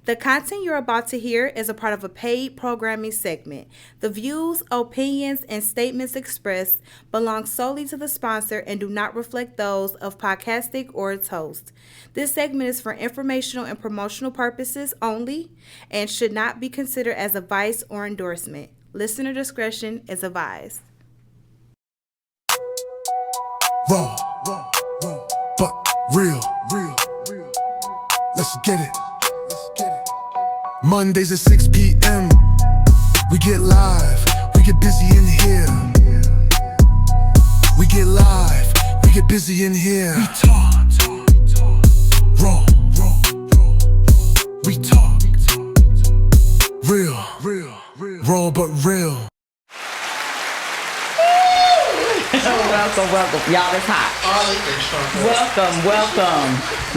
The content you're about to hear is a part of a paid programming segment. The views, opinions, and statements expressed belong solely to the sponsor and do not reflect those of PODCASTIC or its host. This segment is for informational and promotional purposes only and should not be considered as advice or endorsement. Listener discretion is advised. Raw, but real. Let's get it. Mondays at 6 p.m. We get live, we get busy in here. We get live, we get busy in here. We talk, raw. We talk, real. Raw but real. Welcome. Y'all, it's hot. Welcome.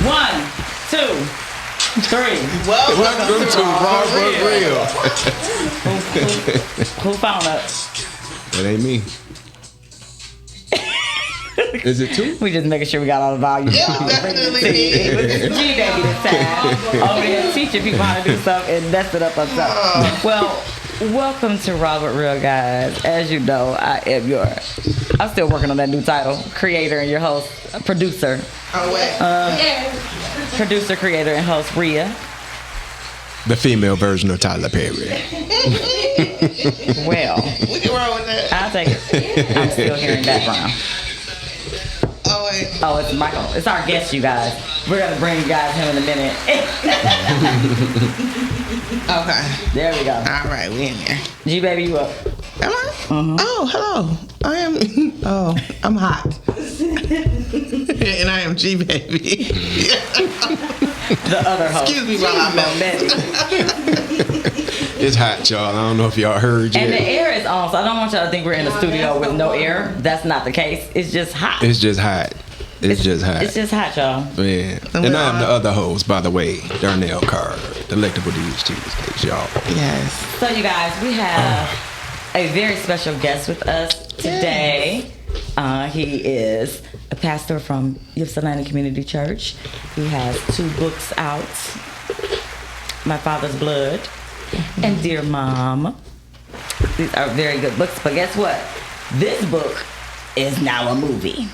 1, 2, 3. Welcome to RawbutReal. Who found up? That ain't me. Is it 2? We just making sure we got all the volume. Yeah, definitely. It was G-Baby this time. Over there teaching people how to do stuff and messed it up herself. Well, welcome to RawbutReal, guys. As you know, I'm still working on that new title, creator and your host, producer. Oh, wait. Producer, creator, and host, Rhea. The female version of Tyler Perry. Well, We can roll with that. I'll take it. I'm still hearing background. Oh, wait. Oh, it's Michael. It's our guest, you guys. We're going to bring you guys him in a minute. Okay. There we go. All right, we in there. G-Baby, you up? Am I? Mm-hmm. Oh, hello. I'm hot. And I am G-Baby. The other host. Excuse me while I'm Betty. It's hot, y'all. I don't know if y'all heard yet. And the air is on, so I don't want y'all to think we're in the studio with no air. That's not the case. It's just hot. It's just hot. It's just hot, y'all. Man. And I'm the other host, by the way, Darnell Carr, Delectable D's Cheesecakes, y'all. Yes. So, you guys, we have a very special guest with us today. He is a pastor from Ypsilanti Community Church. He has 2 books out, My Father's Blood and Dear Mom. These are very good books, but guess what? This book is now a movie.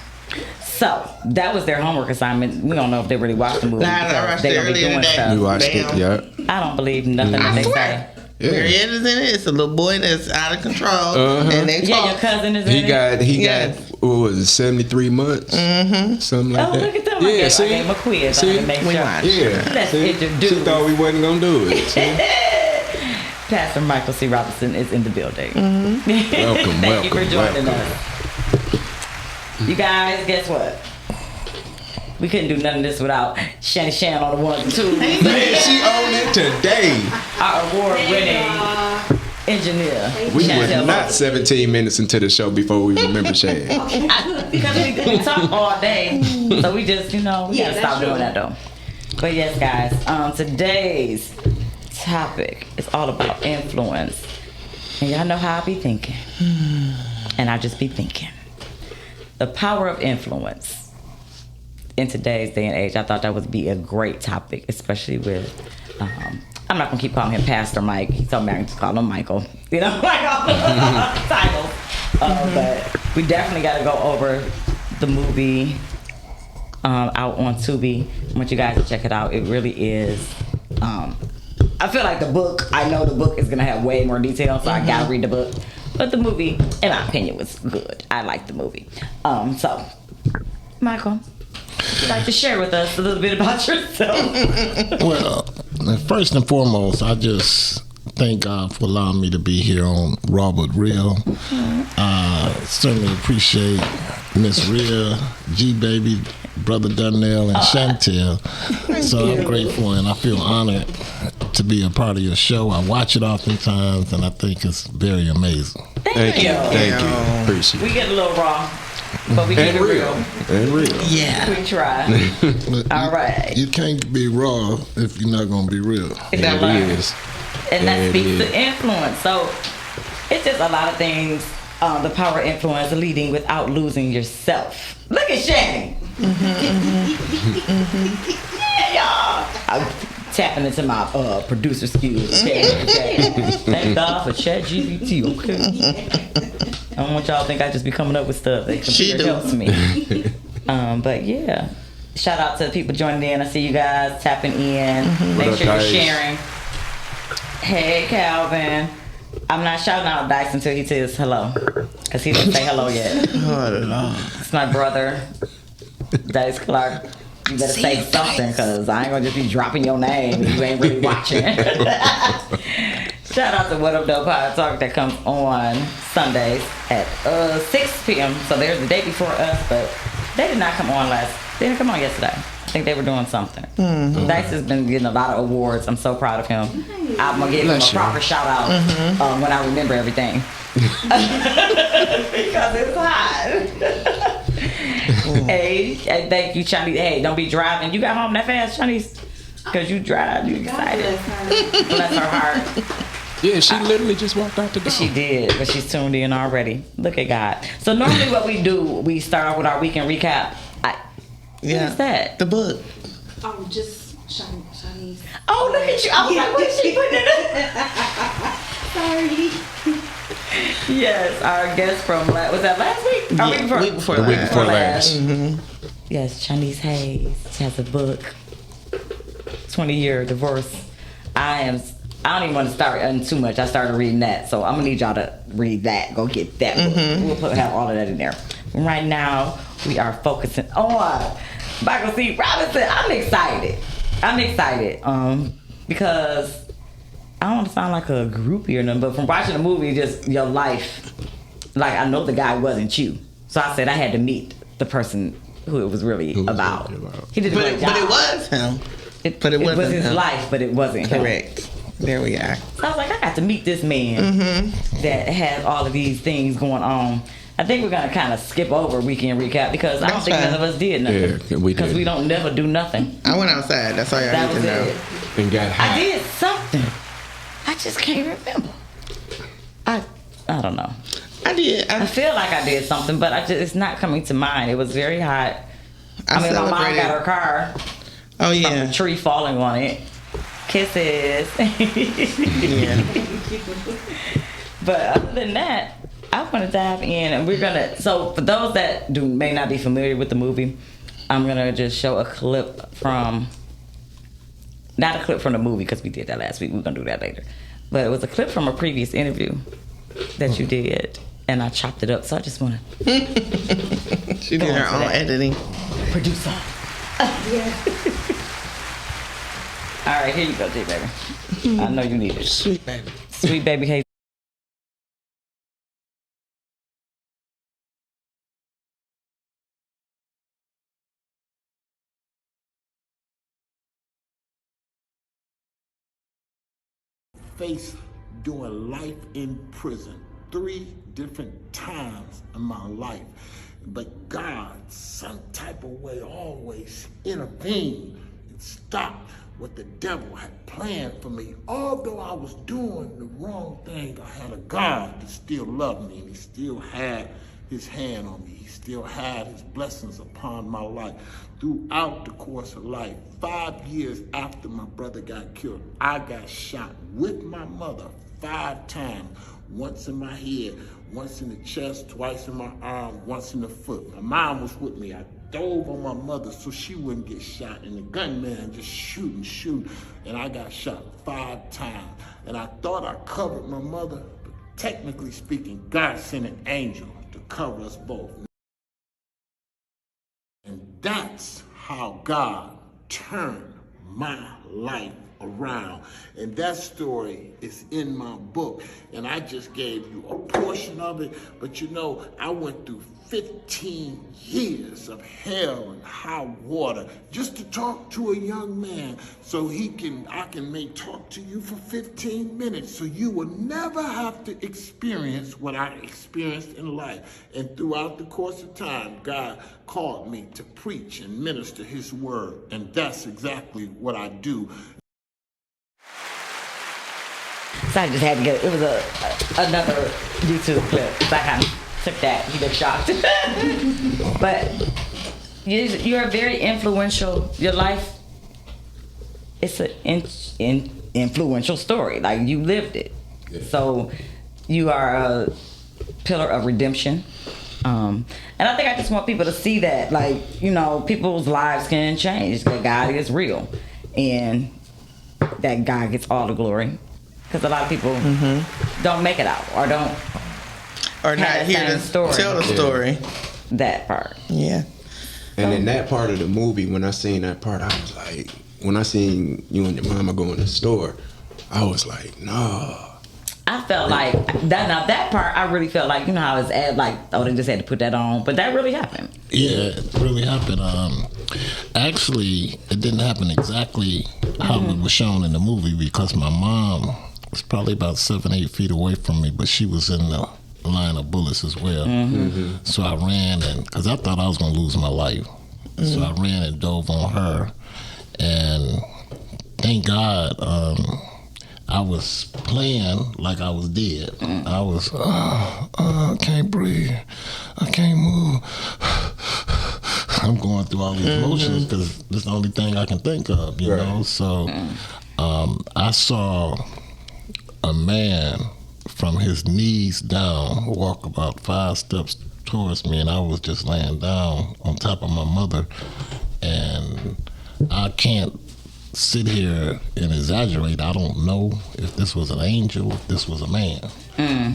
So, that was their homework assignment. We don't know if they really watched the movie. I watched it earlier today. We watched it, yeah. I don't believe nothing that they say. Yeah. Mariette is in it. It's a little boy that's out of control. And they Yeah, talk. your cousin is in He it. got, what was it, 73 months? Mm-hmm. Something like that. Oh, look at them. Yeah, I see? gave him a quiz. See? I had to make sure. Yeah. Let's See? introduce. She thought we wasn't going to do it. See? Pastor Michael C. Robinson is in the building. Welcome, Thank you for joining welcome. us. You guys, guess what? We couldn't do none of this without Shanny Shan on the 1 and 2. Man, she on it today. Our award-winning engineer. We Chantel were not 17 minutes into the show before we remember Shan. Because we talk all day, so we just, we gotta stop doing that though. But yes, guys, today's topic is all about influence. And y'all know how I be thinking. And I just be thinking. The power of influence. In today's day and age, I thought that would be a great topic, especially with, I'm not going to keep calling him Pastor Mike. He told me I can just call him Michael. Like all the titles. But we definitely got to go over the movie out on Tubi. I want you guys to check it out. It really is. I feel like I know the book is going to have way more detail, so I got to read the book. But the movie, in my opinion, was good. I liked the movie. So, Michael, would you like to share with us a little bit about yourself? Well, first and foremost, I just thank God for allowing me to be here on RawbutReal. Certainly appreciate Miss Rhea, G-Baby, Brother Darnell, and Chantel. So I'm grateful and I feel honored to be a part of your show. I watch it oftentimes and I think it's very amazing. Thank you. Thank you. Appreciate it. We get a little raw, but we get it real. And real. Yeah. We try. All right. You can't be raw if you're not going to be real. It is. And that It speaks is. to influence. So it's just a lot of things. The power of influence, leading without losing yourself. Look at Shannon. Yeah, y'all. tapping into my producer skills. Okay? Thank God for ChatGPT. Okay. I don't want y'all to think I just be coming up with stuff. The computer helps me. But yeah. Shout out to the people joining in. I see you guys tapping in. Make sure you're sharing. Hey, Calvin. I'm not shouting out Dice until he says hello. Because he didn't say hello yet. It's my brother, Dice Clark. You better say something, because I ain't going to just be dropping your name if you ain't really watching. Shout out to What Up Dope Podtalk that comes on Sundays at 6 p.m. So there's the day before us, but they did not come on they didn't come on yesterday. I think they were doing something. Dice has been getting a lot of awards. I'm so proud of him. I'm going to give him a proper shout out when I remember everything. Because it's hot. Hey, thank you, Chinese. Hey, don't be driving. You got home that fast, Chinese? Because you drive. You excited. Bless her heart. Yeah, she literally just walked out the door. She did, but she's tuned in already. Look at God. So normally what we do, we start off with our weekend recap. What is that? The book. Oh, just Chinese. Oh, look at you. I was like, what is she putting in it? Sorry. Yes, our guest from, was that last week? Week before last. Mm-hmm. Yes, Chinese Hayes. She has a book. 20-year divorce. I don't even want to start too much. I started reading that, so I'm gonna need y'all to read that. Go get that book. We'll have all of that in there. Right now, we are focusing on Michael C. Robinson. I'm excited because I don't want to sound like a groupie or nothing, but from watching the movie, just your life, like I know the guy wasn't you, so I said I had to meet the person who it was really about. He did a great job. But it was him. It was his life, but it wasn't him. Correct. There we are. So I was like, I got to meet this man that has all of these things going on. I think we're going to kind of skip over weekend recap because I don't think none of us did nothing. Yeah, we did. Because we don't never do nothing. I went outside. That's all y'all need to know. And got hot. I did something. I just can't remember. I don't know. I did. I feel like I did something, but it's not coming to mind. It was very hot. I mean, my mom got her car. Oh, yeah. From the tree falling on it. Kisses. Yeah. But other than that, I want to dive in, and we're gonna. So for those that may not be familiar with the movie, I'm gonna just show a clip from. Not a clip from the movie because we did that last week. We're gonna do that later, but it was a clip from a previous interview that you did, and I chopped it up. So I just want to. She did her own editing. Producer. Yeah. All right, here you go, J-Baby. I know you need it. Sweet baby. Sweet baby Hazel. Faced doing life in prison 3 different times in my life. But God, some type of way, always intervened and stopped what the devil had planned for me. Although I was doing the wrong thing, I had a God that still loved me, and he still had his hand on me. He still had his blessings upon my life. Throughout the course of life, 5 years after my brother got killed, I got shot with my mother 5 times. Once in my head, once in the chest, twice in my arm, once in the foot. My mom was with me. I dove on my mother so she wouldn't get shot. And the gunman just shoot. And I got shot 5 times. And I thought I covered my mother, but technically speaking, God sent an angel to cover us both. And that's how God turned my life around. And that story is in my book. And I just gave you a portion of it. But you know, I went through 15 years of hell and high water just to talk to a young man so I can talk to you for 15 minutes so you will never have to experience what I experienced in life. And throughout the course of time, God called me to preach and minister his word. And that's exactly what I do. So I just had to get it. It was another YouTube clip. So I kind of took that. You look shocked. But you're very influential. Your life it's an influential story. Like, you lived it. Yeah. So you are a pillar of redemption. And I think I just want people to see that, like, you know, people's lives can change. That God is real, and that God gets all the glory. Because a lot of people don't make it out, or not hear the story. Tell the story. That part. Yeah. And in that part of the movie, when I seen that part, I was like, when I seen you and your mama go in the store, I was like, no. I felt like that part. I really felt like, you know how it's like, oh, they just had to put that on, but that really happened. Yeah, it really happened. Actually, it didn't happen exactly how it was shown in the movie, because my mom was probably about 7-8 feet away from me, but she was in the line of bullets as well. So I ran, and because I thought I was gonna lose my life, so I ran and dove on her, and thank God. I was playing like I was dead. I was, I can't breathe. I can't move. I'm going through all these emotions because it's the only thing I can think of, you know? So I saw a man from his knees down walk about 5 steps towards me, and I was just laying down on top of my mother. And I can't sit here and exaggerate. I don't know if this was an angel, if this was a man.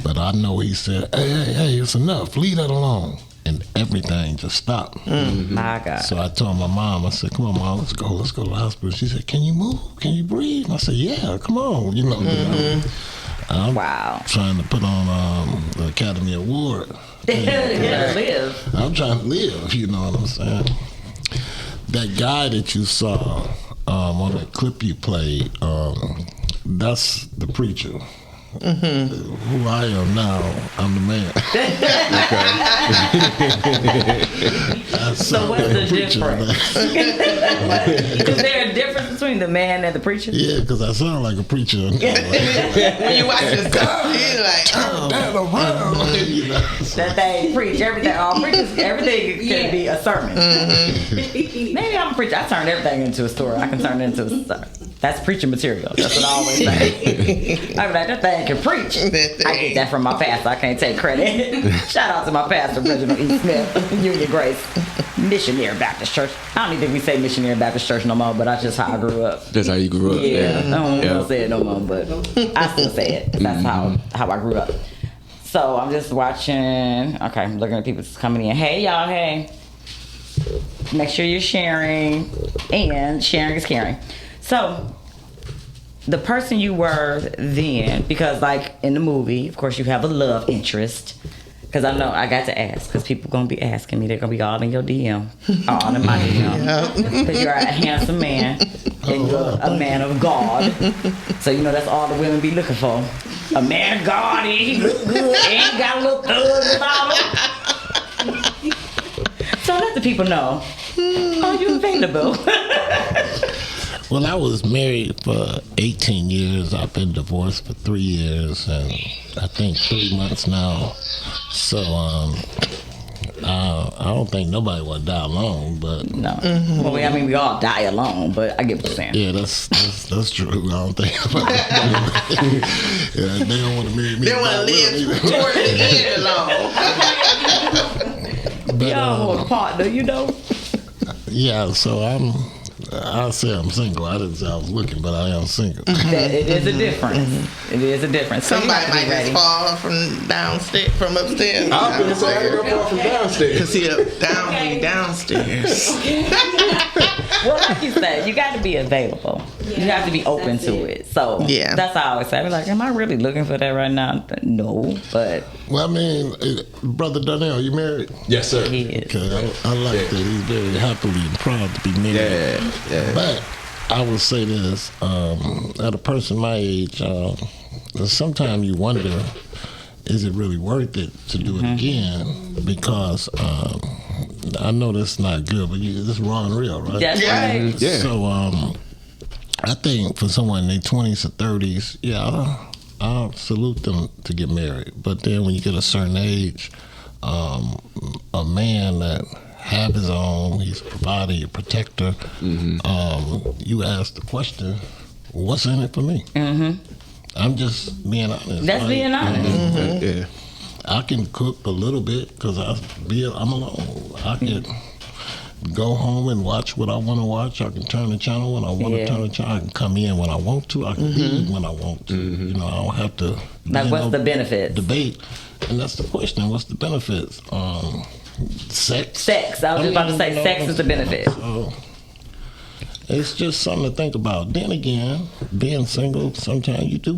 But I know he said, hey, it's enough. Leave that alone. And everything just stopped. My God. So I told my mom, I said, come on, Mom, let's go to the hospital. She said, can you move? Can you breathe? I said, yeah, come on. You know, I'm trying to put on the Academy Award. Live. I'm trying to live, you know what I'm saying? That guy that you saw on that clip you played, that's the preacher. Who I am now, I'm the man. So what's the difference? Is there a difference between the man and the preacher? Yeah, because I sound like a preacher. When you watch this stuff, you're like, turn that around. That they preach everything. All preachers, everything can be a sermon. Maybe I'm a preacher. I turned everything into a story. I can turn it into a story. That's preaching material. That's what I always say. I be like, that thing can preach. I get that from my pastor. I can't take credit. Shout out to my pastor, Reginald E. Smith, Union Grace, Missionary Baptist Church. I don't even think we say Missionary Baptist Church no more, but that's just how I grew up. That's how you grew up? Yeah. I don't say it no more, but I still say it. That's how I grew up. So I'm just watching. Okay, I'm looking at people coming in. Hey, y'all, hey. Make sure you're sharing, and sharing is caring. So, the person you were then, because like in the movie, of course, you have a love interest. Because I know I got to ask, because people going to be asking me, they're going to be all in your DM, all in my DM. Because you're a handsome man, and you're a man of God. So, you know, that's all the women be looking for. A man of God, and he look good, and got a little thug about him. So let the people know, are you available? Well, I was married for 18 years. I've been divorced for 3 years, and I think 3 months now. So I don't think nobody will die alone, but no. Well, I mean, we all die alone, but I get what you're saying. Yeah, that's true. I don't think they don't want to marry me. They want to live toward the end alone. Y'all want a partner, you know? Yeah, so I'll say I'm single. I didn't say I was looking, but I am single. It is a difference. It is a difference. So somebody might just fall from upstairs. I was going to say I ain't fall from downstairs. Because downstairs. Well, like you said, you got to be available. You have to be open to it. So that's how I always say. I be like, am I really looking for that right now? No, but. Well, I mean, Brother Darnell, you married? Yes, sir. He is. Okay, I like that. He's very happily and proud to be married. Yeah. But I will say this, at a person my age, sometimes you wonder, is it really worth it to do it again? Because I know that's not good, but this is raw and real, right? That's right. Yeah. So I think for someone in their 20s or 30s, I'll salute them to get married. But then when you get a certain age, a man that have his own. He's a provider, a protector. You ask the question, what's in it for me? I'm just being honest. That's being honest. Yeah. I can cook a little bit because I'm alone. I can go home and watch what I want to watch. I can turn the channel when I want to turn the channel. I can come in when I want to. I can leave when I want to. You know, I don't have to. Like, what's the benefit? Debate, and that's the question. What's the benefits? Sex. Sex. I was just about to say, sex is the benefit. So, it's just something to think about. Then again, being single, sometimes you do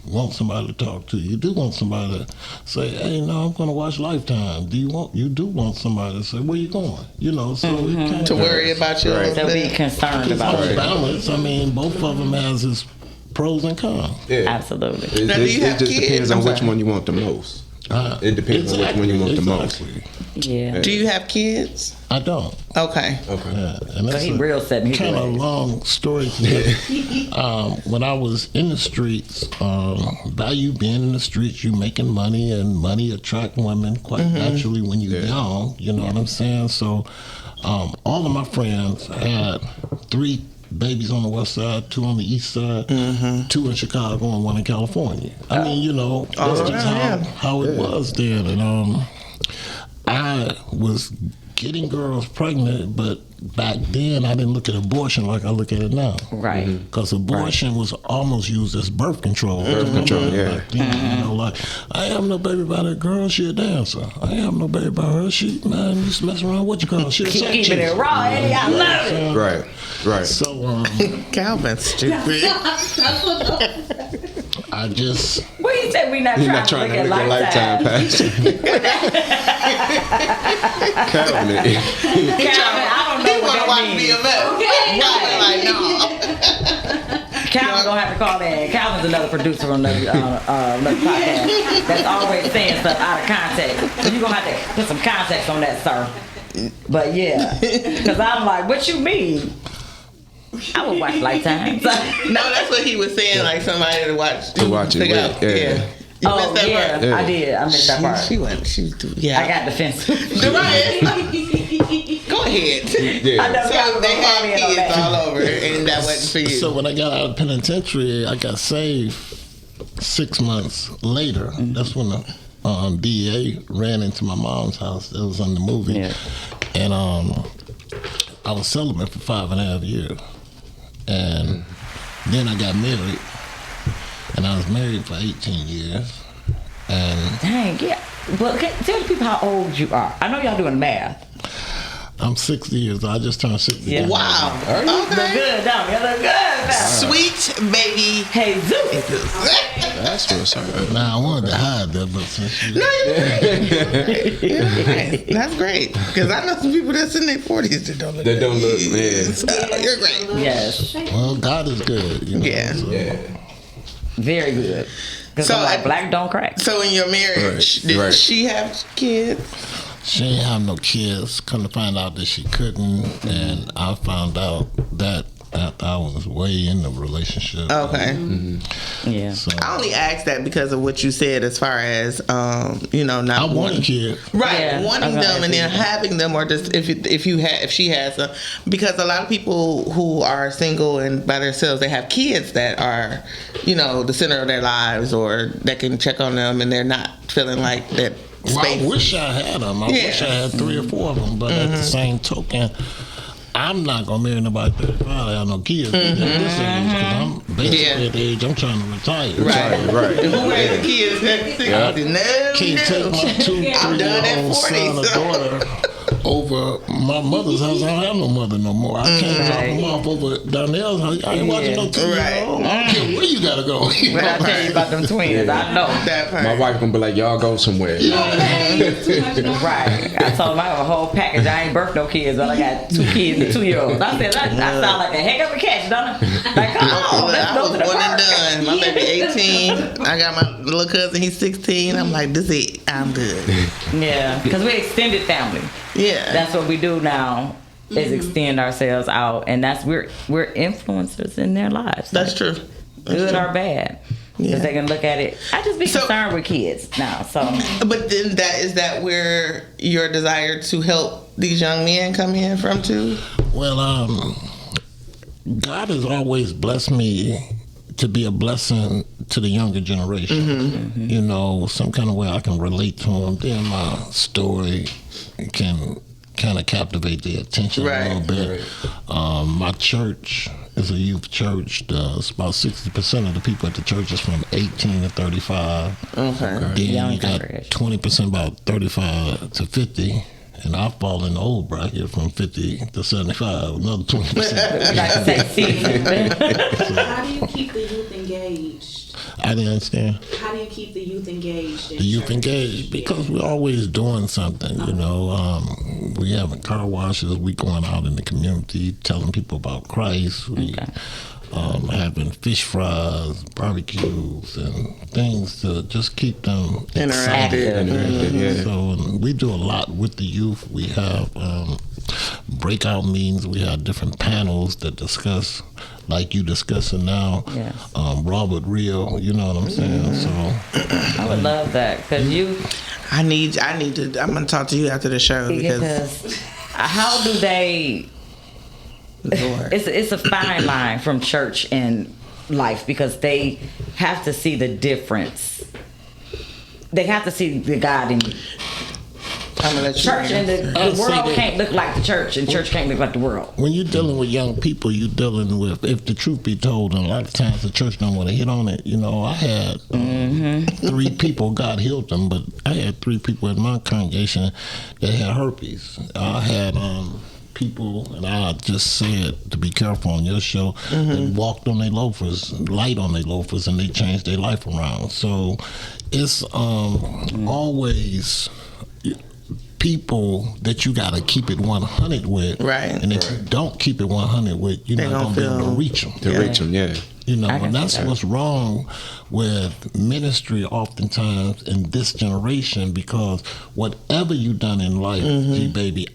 want somebody to talk to. You do want somebody to say, "Hey, no, I'm going to watch Lifetime." You do want somebody to say, "Where you going?" You know, so it kind To worry about your So be concerned about it's it. balance. I mean, both of them has its pros and cons. Yeah. Absolutely. Now, do you have It just kids? depends on I'm which sorry. one you want the most. It depends on which one you want the most. Yeah. Do you have kids? I don't. Okay. Yeah, and So that's he real set in his kind of ways. long story. When I was in the streets, by you being in the streets, you making money, and money attract women quite naturally when you're young. You know what I'm saying? So, all of my friends had 3 babies on the west side, 2 on the east side, 2 in Chicago, and 1 in California. I mean, you know, that's just how it was then. And I was getting girls pregnant, but back then I didn't look at abortion like I look at it now. Right. Because abortion was almost used as birth control. Birth control, yeah. Back then, you know, like, I ain't have no baby by that girl, she a dancer. I ain't have no baby by her, she, man, you just messing around with your girl, she a sex Keeping it chaser. raw, Eddie. I love it. Right. So, Calvin's stupid. I just, Well, he said we not You're trying, not trying to look at Lifetime. Pastor. Calvin. Calvin, I don't know He what want that to watch means. BMF. Right, like, no. Calvin's gonna have to call in. Calvin's another producer on another podcast that's always saying stuff out of context. So you're gonna have to put some context on that, sir. But yeah, because I'm like, what you mean? I would watch Lifetime. So, No, that's what he was saying. Like somebody to watch. To watch it Pick with, out. yeah. You oh missed that yeah, part? Yeah. I did. I missed that part. She went. Yeah. I got defensive. Right. Go ahead. Yeah. I know So Calvin they gonna call had in on kids that. all over, and that wasn't for you. so when I got out of penitentiary, I got saved 6 months later. That's when the DEA ran into my mom's house. That was on the movie. Yeah. And I was celibate for 5.5 years. And then I got married. And I was married for 18 years. And Dang, yeah. Well, tell the people how old you are. I know y'all doing math. I'm 60 years old. I just turned 60. Yeah. Wow. Look Okay. good, don't you? Look good. Now. Sweet baby. Hey, Zeus. That's what's up. Now, I wanted to hide that, but since you... No, you're great. That's great. Because I know some people that's in their 40s that don't look That don't look, good. So, you're great. Yes. Well, God is good. You know, Yeah. so. Very good. Because So, like black don't crack. So in your marriage, Right. did Right. she have kids? She ain't have no kids. Come to find out that she couldn't, and I found out that after I was way in the relationship. Okay. Yeah. So I only asked that because of what you said as far as, I not want a wanting kid. Right, Yeah, wanting I got them and then it. having them, or just if she has them, because a lot of people who are single and by themselves, they have kids that are, the center of their lives, or that can check on them, and they're not feeling like that Well, I space. wish I had them. I wish I had 3 or 4 of them. But at the same token, I'm not gonna marry nobody 35 that have no kids at this age, because I'm basically at the age I'm trying to retire. Right. And who has kids at 60? Yeah. No, Can't take my 2, I'm done at 3-year-old 40. son or daughter over my mother's house. I don't have no mother no more. I can't drop them off over Donnell's house. I ain't watching no 2-year-old. I don't care where you gotta go. But I tell you about them twins, I know. That part. My wife gonna be like, y'all go somewhere. Right. I told him I have a whole package. I ain't birthed no kids, but I got 2 kids and 2-year-olds. I said, I sound like a heck of a catch, don't I? Like, come on, let's I go was to the one and park. done. My baby 18. I got my little cousin. He's 16. I'm like, this is it. I'm good. Yeah, because we're extended family. Yeah. That's what we do now, is extend ourselves out, and we're influencers in their lives. That's true. Good or bad. Because they can look at it. I just be concerned with kids now. So, but then is that where your desire to help these young men come in from too? Well, God has always blessed me to be a blessing to the younger generation. You know, some kind of way I can relate to them. Then my story can kind of captivate their attention a little bit. My church is a youth church. It's about 60% of the people at the church is from 18 to 35. Then you got 20% about 35 to 50. And I fall in the old bracket from 50 to 75, another 20%. How do you keep the youth engaged? I didn't understand. How do you keep the youth engaged? The youth engaged because we're always doing something, you know. We having car washes, we going out in the community telling people about Christ. We having fish fries, barbecues, and things to just keep them interactive. So we do a lot with the youth. We have breakout meetings. We have different panels that discuss, like you discussing now, RawbutReal. You know what I'm saying? So I would love that because I need to. I'm gonna talk to you after the show because how do they? It's a fine line from church and life because they have to see the difference. They have to see the God in you. I'm gonna let you church and the world can't look like the church, and church can't look like the world. When you're dealing with young people, you're dealing with, if the truth be told, and a lot of times the church don't want to hit on it. You know, I had 3 people, God healed them, but I had 3 people in my congregation that had herpes. I had people, and I just said to be careful on your show, that walked on their loafers, light on their loafers, and they changed their life around. So it's always people that you got to keep it 100 with. Right. And if you don't keep it 100 with, you're not going to be able to reach them. You know, and that's what's wrong with ministry oftentimes in this generation, because whatever you done in life, G-Baby,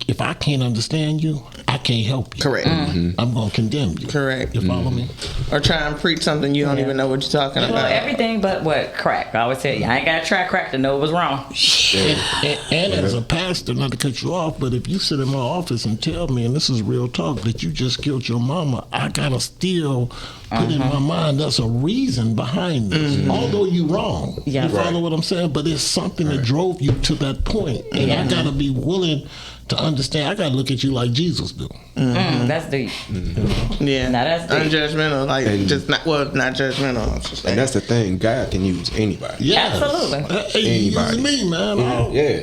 if I can't understand you, I can't help you. Correct. I'm going to condemn you. Correct. You follow me? Or try and preach something you don't even know what you're talking about. Everything but what? Crack. I always tell you, I ain't got to try crack to know it was wrong. And as a pastor, not to cut you off, but if you sit in my office and tell me, and this is real talk, that you just killed your mama, I got to still put in my mind there's a reason behind this. Although you wrong. You follow what I'm saying? But it's something that drove you to that point. And I got to be willing to understand. I got to look at you like Jesus do. That's deep. Yeah. Now that's deep. Unjudgmental. Like, just not judgmental. And that's the thing. God can use anybody. Yes. Absolutely. He used me, man.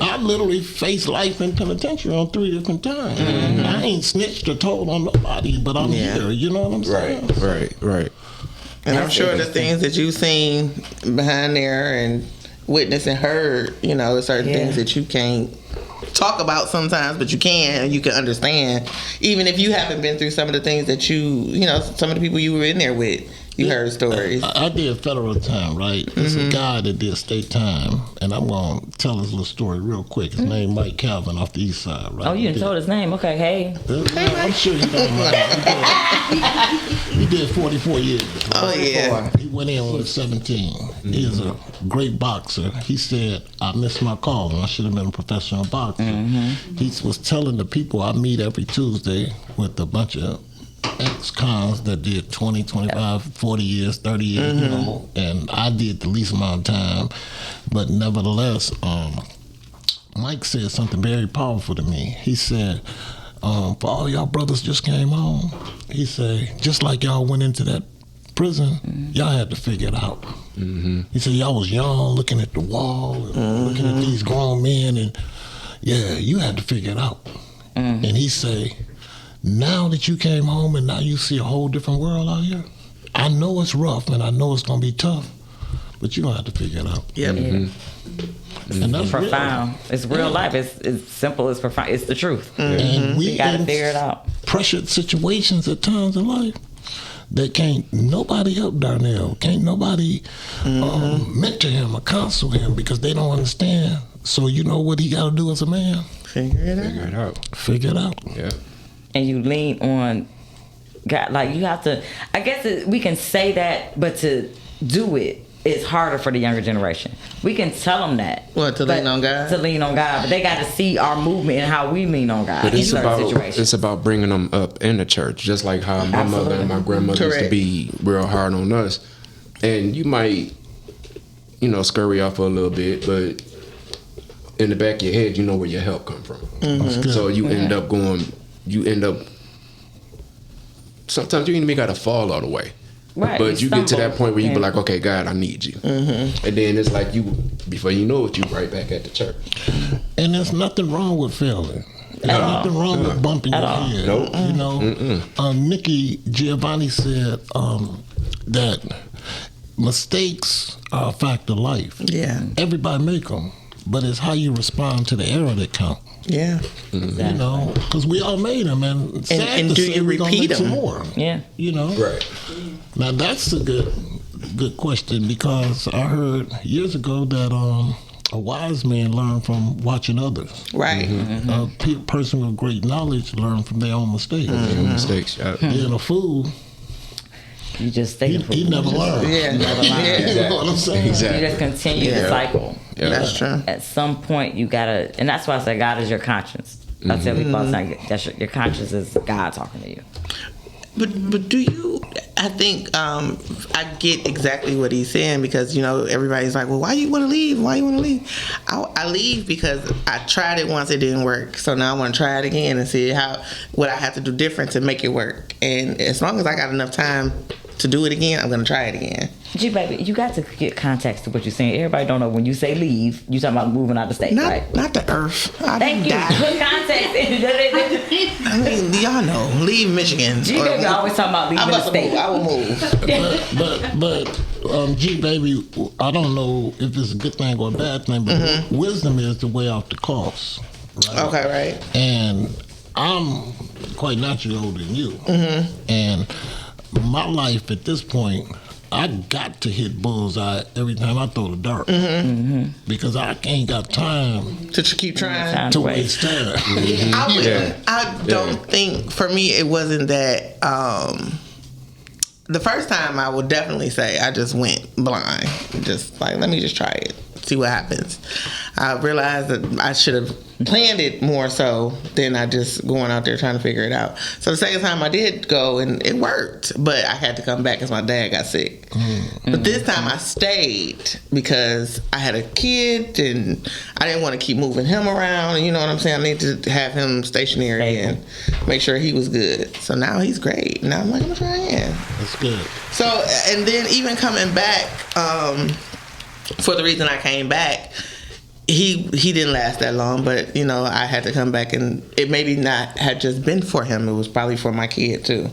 I literally faced life in penitentiary on 3 different times. I ain't snitched or told on nobody, but I'm here. You know what I'm saying? Right. And I'm sure the things that you've seen behind there and witnessed and heard, you know, certain things that you can't talk about sometimes, but you can understand, even if you haven't been through some of the things that you know, some of the people you were in there with. You heard stories. I did federal time, right? It's a guy that did state time, and I'm going to tell his little story real quick. His name Mike Calvin off the east side, right? Oh, you didn't told his name. Okay, hey. I'm sure you know him. He did 44 years. Right? Oh, yeah. He went in with 17. He is a great boxer. He said, I missed my call, and I should have been a professional boxer. He was telling the people I meet every Tuesday with a bunch of ex-cons that did 20, 25, 40 years, 30 years, you know, and I did the least amount of time. But nevertheless, Mike said something very powerful to me. He said, for all y'all brothers just came home, he said, just like y'all went into that prison, y'all had to figure it out. He said, y'all was young, looking at the wall, and looking at these grown men, and you had to figure it out. And he said, now that you came home and now you see a whole different world out here, I know it's rough and I know it's going to be tough, but you're going to have to figure it out. And that's profound. Real. It's real life. It's simple. It's profound. It's the truth. And we you got to figure it out. Pressured situations at times in life that can't nobody help Darnell. Can't nobody mentor him or counsel him because they don't understand. So you know what he got to do as a man? Figure it out. Yeah. And you lean on God, like you have to. I guess we can say that, but to do it, it's harder for the younger generation. We can tell them that. What, to lean on God? To lean on God, but they got to see our movement and how we lean on God. But in certain situations. it's about bringing them up in the church, just like how my mother and my grandmother used to be real hard on us. And you might, scurry off for a little bit, but in the back of your head, you know where your help come from. So you end up sometimes you ain't even got to fall all the way. Right, but you get to that point where you be like, okay, God, I need you. And then it's like before you know it, you right back at the church. And there's nothing wrong with failing. There's nothing wrong with bumping your head. Nope. Nikki Giovanni said that mistakes are a fact of life. Yeah. Everybody make them, but it's how you respond to the error that count. Yeah. Because we all made them, and do you repeat them more? Yeah. Right. Now that's a good question, because I heard years ago that a wise man learned from watching others. Right. A person with great knowledge learned from their own mistakes. Being a fool, you just stay. He never learned. Yeah. You know what I'm saying? Exactly. You just continue the cycle. Yeah. That's true. At some point, you gotta, and that's why I say God is your conscience. I tell people all the time, your conscience is God talking to you. But do you? I think I get exactly what he's saying, because everybody's like, well, why you want to leave? Why you want to leave? I leave because I tried it once, it didn't work, so now I want to try it again and see what I have to do different to make it work. And as long as I got enough time to do it again, I'm gonna try it again. Gee, baby, you got to get context to what you're saying. Everybody don't know when you say leave, you talking about moving out the state, right? Not the earth. Thank you. Put context in it. I mean, y'all know, leave Michigan. G baby always talking about leaving the state. I will move. But G baby, I don't know if it's a good thing or a bad thing, but wisdom is the way off the course. Right? Okay, right. And I'm quite naturally older than you, and my life at this point, I got to hit bullseye every time I throw the dart, because I ain't got time to keep trying to waste time. I don't think, for me, it wasn't that. The first time, I would definitely say I just went blind, just like, let me just try it, see what happens. I realized that I should have planned it more so than I just going out there trying to figure it out. So the second time I did go, and it worked, but I had to come back because my dad got sick. But this time I stayed because I had a kid and I didn't want to keep moving him around. You know what I'm saying? I needed to have him stationary and make sure he was good. So now he's great. Now I'm like, I'm gonna try again. That's good. So, and then even coming back, for the reason I came back, he didn't last that long, but I had to come back, and it maybe not had just been for him, it was probably for my kid too.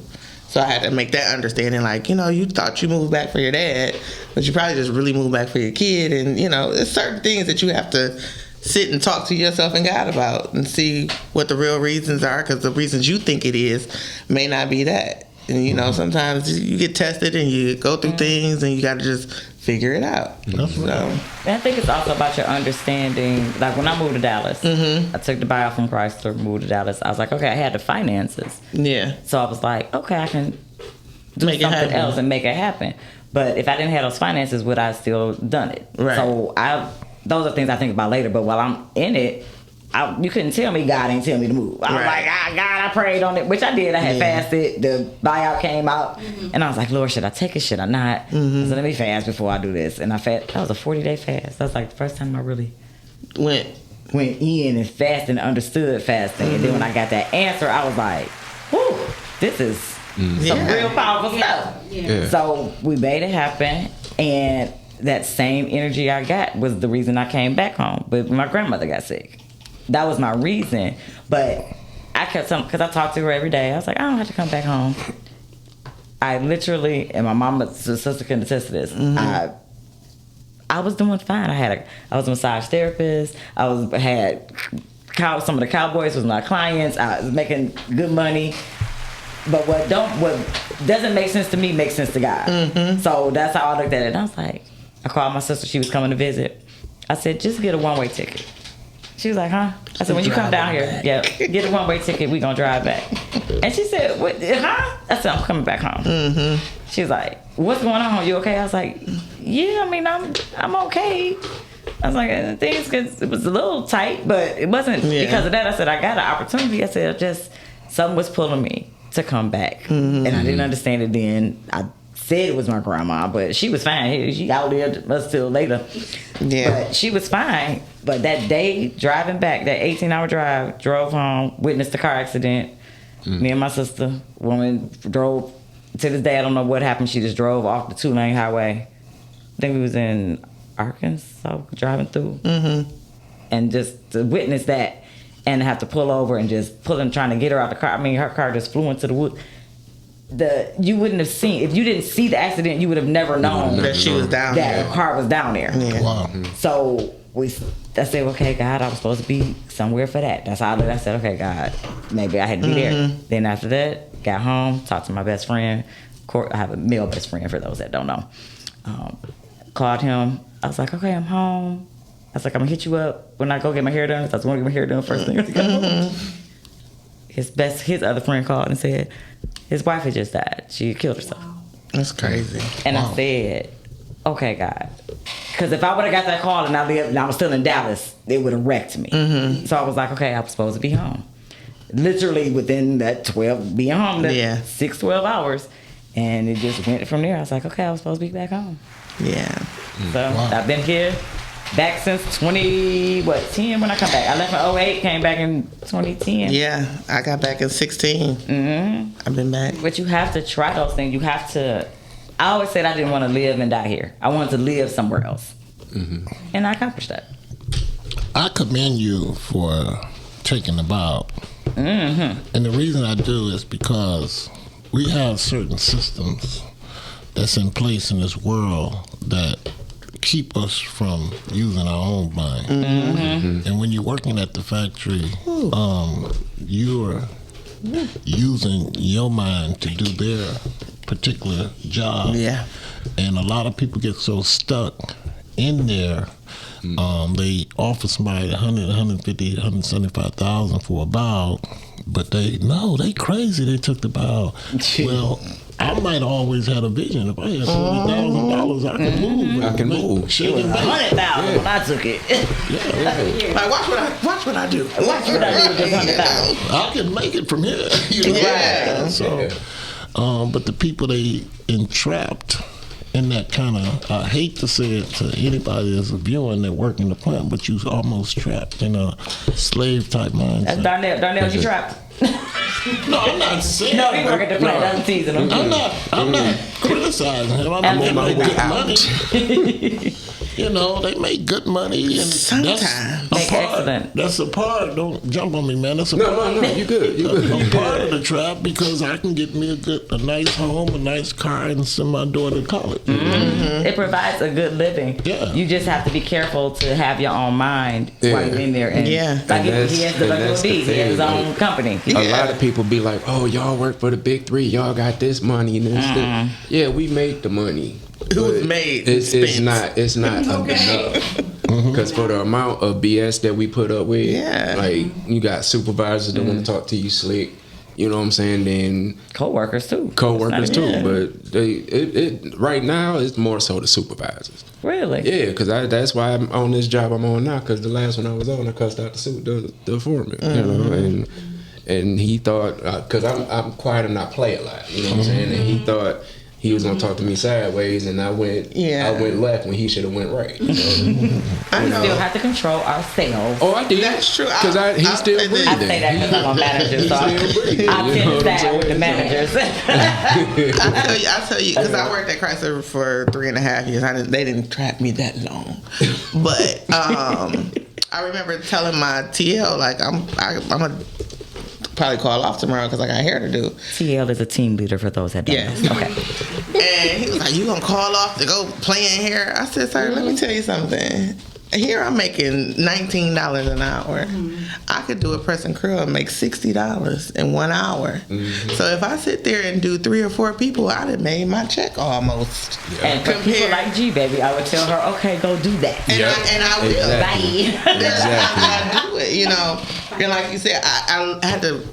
So I had to make that understanding, like, you thought you moved back for your dad, but you probably just really moved back for your kid. And there's certain things that you have to sit and talk to yourself and God about and see what the real reasons are, because the reasons you think it is may not be that. And sometimes you get tested and you go through things and you got to just figure it out. And I think it's also about your understanding. Like when I moved to Dallas, I took the buyout from Chrysler, moved to Dallas. I was like, okay, I had the finances. Yeah. So I was like, okay, I can do something else and make it happen. But if I didn't have those finances, would I still done it? Right. So those are things I think about later. But while I'm in it, you couldn't tell me God ain't tell me to move. I was like, God, I prayed on it, which I did. I had fasted. The buyout came out, and I was like, Lord, should I take it? Should I not? So let me fast before I do this. And I fast. That was a 40-day fast. That was like the first time I really went in and fasted and understood fasting. And then when I got that answer, I was like, whew, this is some real powerful stuff. So we made it happen, and that same energy I got was the reason I came back home. But my grandmother got sick. That was my reason. But I kept telling, because I talked to her every day. I was like, I don't have to come back home. I literally, and my mama's sister can attest to this. I was doing fine. I was a massage therapist. Some of the cowboys was my clients. I was making good money. But what doesn't make sense to me makes sense to God. So that's how I looked at it. And I was like, I called my sister. She was coming to visit. I said, just get a one-way ticket. She was like, huh? I said, when you come down here, get a one-way ticket. We gonna drive back. And she said, what? Huh? I said, I'm coming back home. Mm-hmm. She was like, what's going on? You okay? I was like, yeah. I mean, I'm okay. I was like, it was a little tight, but it wasn't because of that. I said, I got an opportunity. I said, just something was pulling me to come back, and I didn't understand it then. I said it was my grandma, but she was fine. She outlived us till later. Yeah, but she was fine. But that day, driving back, that 18-hour drive, drove home, witnessed a car accident. Me and my sister, woman, drove. To this day, I don't know what happened. She just drove off the 2-lane highway. I think we was in Arkansas driving through, and just to witness that and have to pull over and just trying to get her out the car. I mean, her car just flew into the woods. You wouldn't have seen, if you didn't see the accident, you would have never known that she was down there. That her car was down there. Yeah. Wow. So I said, okay, God, I was supposed to be somewhere for that. That's all that I said, okay, God, maybe I had to be there. Then after that, got home, talked to my best friend. I have a male best friend for those that don't know. Called him. I was like, okay, I'm home. I was like, I'm gonna hit you up when I go get my hair done. I was going to get my hair done first thing. His other friend called and said his wife had just died. She killed herself. That's crazy. And I said, okay, God. Because if I would have got that call and I was still in Dallas, it would have wrecked me. So I was like, okay, I was supposed to be home. Literally within that 12, being home, 12 hours. And it just went from there. I was like, okay, I was supposed to be back home. Yeah. So I've been here back since 10 when I come back. I left in 2008, came back in 2010. Yeah, I got back in 16. I've been back. But you have to try those things. You have to. I always said I didn't want to live and die here. I wanted to live somewhere else. And I accomplished that. I commend you for taking the vow. And the reason I do is because we have certain systems that's in place in this world that keep us from using our own mind. And when you're working at the factory, you're using your mind to do their particular job. Yeah. And a lot of people get so stuck in there. They offer somebody 100, 150, 175,000 for a bow, but they crazy. They took the bow. Well, I might always had a vision. If I had $40,000, I could move. I can move. It was 100,000 when I took it. Like, watch what I do. Watch what I do with this 100,000. I can make it from here. You know? Yeah. So, but the people they entrapped in that kind of, I hate to say it to anybody that's viewing that work in the plant, but you almost trapped in a slave type mindset. That's Darnell, you trapped. No, I'm not saying. No, he work at the plant. I'm teasing him. I'm not criticizing him. I'm And making they good money. You know, they make good money. And Sometimes. that's a part. Don't jump on me, man. That's a No, you good. You good. I'm part of the trap because I can get me a nice home, a nice car, and send my daughter to college. It provides a good living. Yeah. You just have to be careful to have your own mind while you're in there. And like he has the he has his own company. A lot of people be like, "Oh, y'all work for the big three. Y'all got this money and this." Yeah, we made the money. Who's made? It's not enough. Because for the amount of BS that we put up with, like you got supervisors that want to talk to you slick. You know what I'm saying? Then co-workers too. But it right now it's more so the supervisors. Really? Yeah, because that's why I'm on this job I'm on now. Because the last one I was on, I cussed out the foreman. You know, and he thought because I'm quiet and not play a lot. You know what I'm saying? And he thought he was gonna talk to me sideways, and I went left when he should have went right. You know? We still have to control ourselves. Oh, I did. That's true. Because he's still breathing. I say that because I'm a manager, so I tend to side with the managers. I'll tell you, because I worked at Chrysler for 3.5 years. They didn't trap me that long, but I remember telling my TL like I'm gonna probably call off tomorrow because I got hair to do. TL is a team leader for those that don't know. Okay. And he was like, "You gonna call off to go play in hair?" I said, "Sir, let me tell you something. here I'm making $19 an hour. I could do a press and curl and make $60 in 1 hour. So if I sit there and do 3 or 4 people, I'd have made my check almost. And for people like G, baby, I would tell her, okay, go do that. And I will. Exactly. Bye. I do it, you know. And like you said, I had to.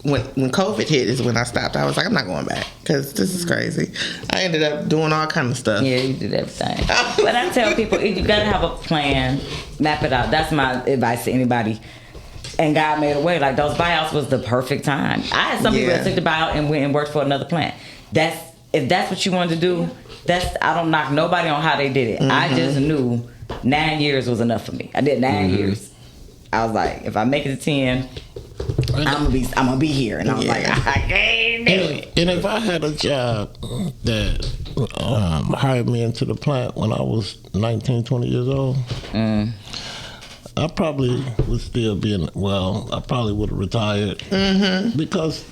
When COVID hit is when I stopped. I was like, I'm not going back because this is crazy. I ended up doing all kind of stuff. Yeah, you did everything. But I tell people, you gotta have a plan, map it out. That's my advice to anybody. And God made a way. Like those buyouts was the perfect time. I had some people that took the buyout and went and worked for another plant. If that's what you wanted to do, I don't knock nobody on how they did it. I just knew 9 years was enough for me. I did 9 years. I was like, if I make it to 10, I'm gonna be here. And I was like, I can't do it. And if I had a job that hired me into the plant when I was 19, 20 years old, I probably would still be I probably would have retired. Because,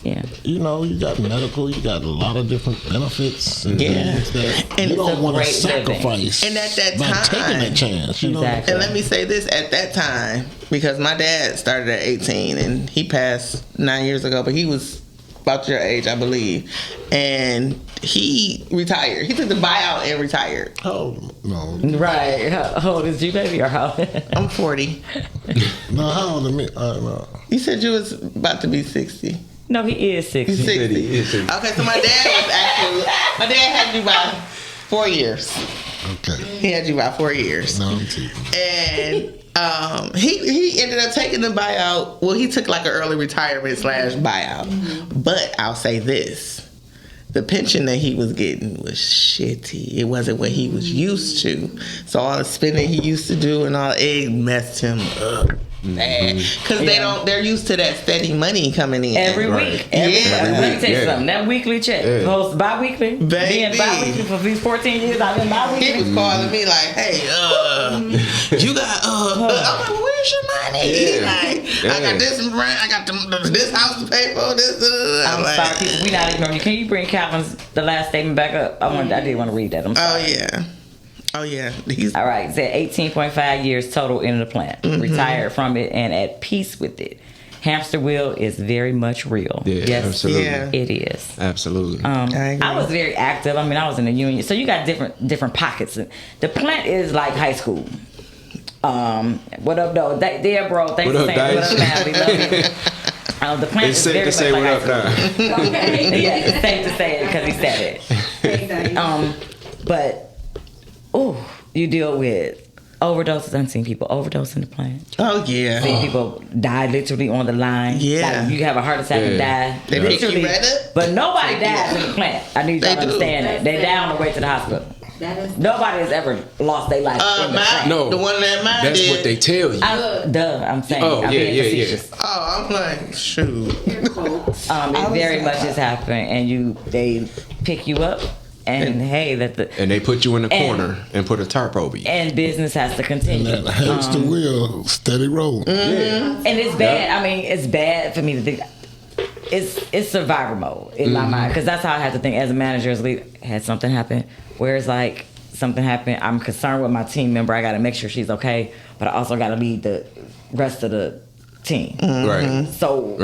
you know, you got medical, you got a lot of different benefits. And things that and you don't want to great sacrifice and at that by time, taking that chance. You know? Exactly. And let me say this, at that time, because my dad started at 18 and he passed 9 years ago, but he was about your age, I believe. And he retired. He took the buyout and retired. Oh, no. Right. How old is you, baby? Or how? I'm 40. No, how old are me? No. You said you was about to be 60. No, he is 60. He's 60. Okay, so my dad had you by 4 years. Okay. He had you by 4 years. No, I'm teasing. And he ended up taking the buyout. Well, he took like an early retirement / buyout. But I'll say this. The pension that he was getting was shitty. It wasn't what he was used to. So all the spending he used to do and all, it messed him up. Because they're used to that steady money coming in Every week. Let me tell you something. That weekly check goes bi-weekly. Being bi-weekly for these 14 years, I've been bi-weekly. He was calling me like, hey, you got, I'm like, where's your money? He's like, I got this rent, I got this house to pay for, this. I'm sorry, people, we not ignoring you. Can you bring Calvin's, the last statement back up? I did want to read that. I'm sorry. Oh, yeah. All right. It said 18.5 years total in the plant. Retired from it and at peace with it. Hamster wheel is very much real. Yeah, yes, absolutely. It is. Absolutely. I was very active. I mean, I was in the union. So you got different pockets. The plant is like high school. What up, though? There, bro. Thanks for saying what up, man. We love you. The plant is very much like high school. Okay. Yeah, it's safe to say it because he said it. Exactly. But you deal with overdoses. I've seen people overdose in the plant. Oh, yeah. Seen people die literally on the line. Yeah. Like you have a heart attack and die. They pick you right up. But nobody dies in the plant. I need y'all to understand that. They die on the way to the hospital. Nobody has ever lost their life in the plant. No, the one that mine that's did. what they tell you. I'm saying. Oh, I'm being facetious. Oh, I'm like, shoot. It very much has happened, and they pick you up. And and they put you in the corner and put a tarp over you. And business has to continue. And that helps the wheel steady roll. And it's bad. I mean, it's bad for me to think. It's survivor mode in my mind, because that's how I have to think as a manager. As a leader, had something happen, where it's like something happened. I'm concerned with my team member. I got to make sure she's okay, but I also got to lead the rest of the team. Right. So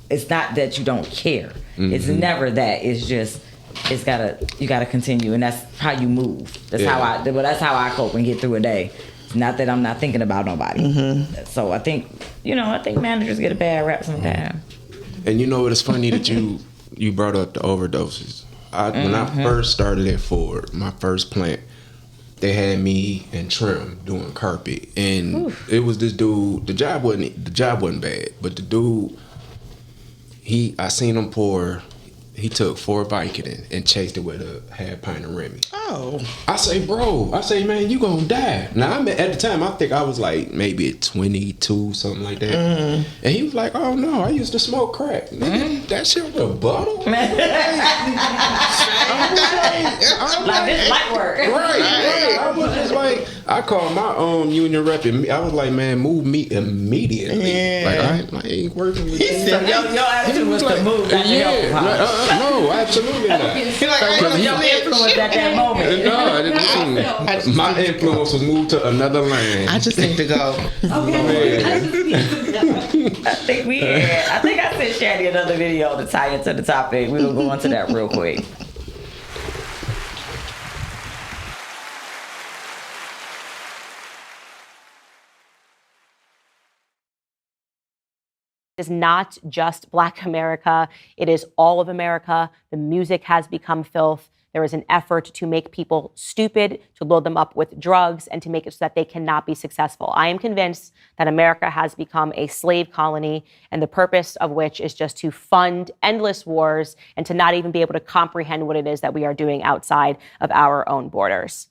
it's not that you don't care. It's never that. It's just. You gotta continue, and that's how you move. That's how I cope and get through a day. It's not that I'm not thinking about nobody. So I think managers get a bad rap sometimes. And you know what? It's funny that you brought up the overdoses. When I first started at Ford, my first plant, they had me and Trim doing carpet, and it was this dude. The job wasn't bad, but the dude, I seen him pour. He took 4 Vicodin and chased it with a half pint of Remy. Oh. I say, man, you gonna die. Now, at the time, I think I was like maybe 22, something like that. And he was like, oh no, I used to smoke crack. Nigga, that shit was a bottle? Like this light work. Right. I was just like, I called my union rep and I was like, man, move me immediately. Yeah. Like, I ain't working with you. So your attitude was to move. No, absolutely not. What was your influence at that moment? No, I didn't. My influence was moved to another lane. I just need to go. Okay. I think I sent Shady another video to tie into the topic. We'll go into that real quick. Is not just Black America. It is all of America. The music has become filth. There is an effort to make people stupid, to load them up with drugs, and to make it so that they cannot be successful. I am convinced that America has become a slave colony, and the purpose of which is just to fund endless wars and to not even be able to comprehend what it is that we are doing outside of our own borders.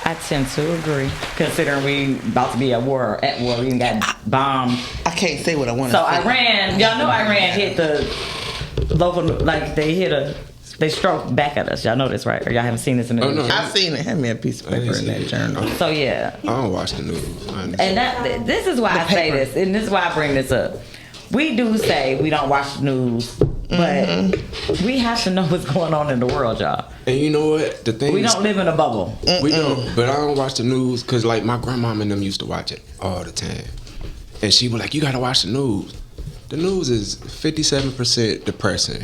I tend to agree, considering we about to be at war. We got bombed. I can't say what I want to So say. Iran, y'all know Iran hit the local, like they struck back at us. Y'all know this, right? Or y'all haven't seen this in the news? no. I've seen it. Hand me a piece of paper in that journal. So yeah. I don't watch the news. And this is why I say this, and this is why I bring this up. We do say we don't watch the news, but we have to know what's going on in the world, y'all. And you know what? The thing We don't live in a bubble. We don't, but I don't watch the news because, like, my grandmama and them used to watch it all the time, and she was like, "You gotta watch the news." The news is 57% depressing,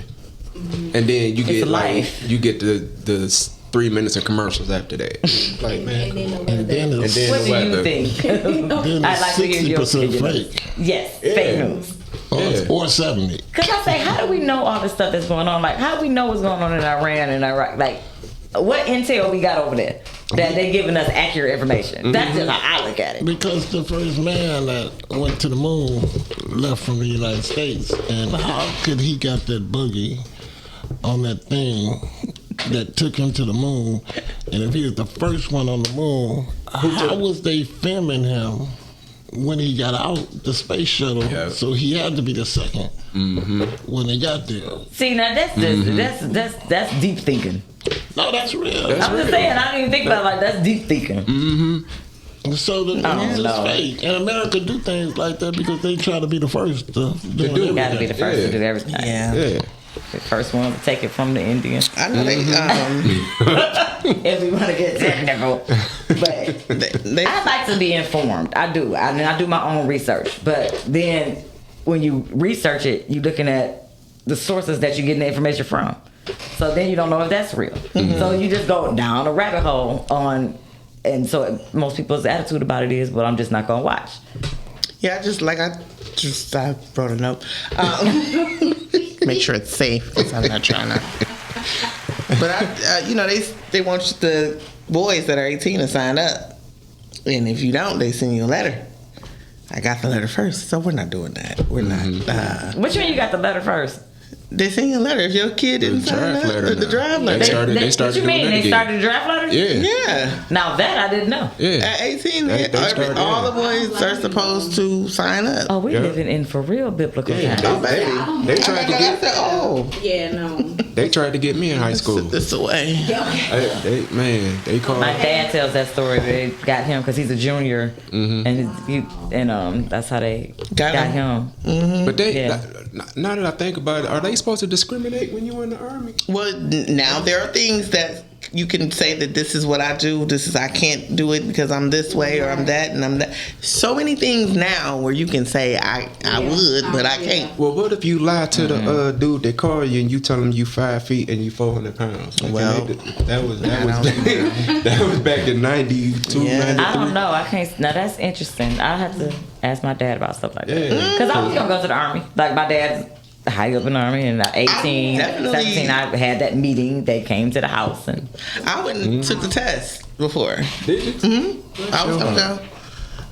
and then you get the 3 minutes of commercials after that. Like, man, And then What it's, do you think? then I'd like to hear your 60% opinion. fake. Yes, fake news. Or 70. Because I say, how do we know all this stuff that's going on? Like, how do we know what's going on in Iran and Iraq? Like, what intel we got over there that they giving us accurate information? That's just how I look at it. Because the first man that went to the moon left from the United States. And how could he got that boogie on that thing that took him to the moon? And if he was the first one on the moon, how was they filming him when he got out the space shuttle? Yeah. So he had to be the second when they got there. See, now that's deep thinking. No, that's real. I'm just saying, I don't even think about it like that's deep thinking. So the news is fake. And America do things like that because they try to be the first to do You it. gotta be the first to do everything. Yeah. The first one to take it from the Indians. I know they. If we want to get technical, but I like to be informed. I do. I do my own research. But then when you research it, you're looking at the sources that you're getting the information from. So then you don't know if that's real. So you just go down a rabbit hole on, and so most people's attitude about it is, well, I'm just not gonna watch. Yeah, I wrote a note. Make sure it's safe because I'm not trying to. But they want the boys that are 18 to sign up, and if you don't, they send you a letter. I got the letter first, so we're not doing that. We're not. Which one you got the letter first? They send you a letter if your kid didn't sign up. The draft letter. They started What you doing mean? that They again. started the draft letter? Yeah. Now that I didn't know. Yeah. At 18, They started, all the boys are supposed to sign up. Oh, we living in for real biblical times. Oh, baby. They tried to I get. said, oh. Yeah, no. They tried to get me in high school. This away. They called. My dad tells that story. They got him because he's a junior, and that's how they got him. But Yeah. now that I think about it, are they supposed to discriminate when you're in the army? Well, now there are things that you can say that this is what I do. I can't do it because I'm this way or I'm that and I'm that. So many things now where you can say I would, but I can't. Well, what if you lie to the dude that called you and you tell him you 5 feet and you 400 pounds? Like, Well, that was back in 92, Yeah. 93. I don't know. I can't. Now that's interesting. I have to ask my dad about stuff like that. Yeah. Because I was gonna go to the army. Like my dad's high up in the army, and at 18, definitely- 17, I had that meeting. They came to the house, and I went and took the test before. Did you? I was gonna go,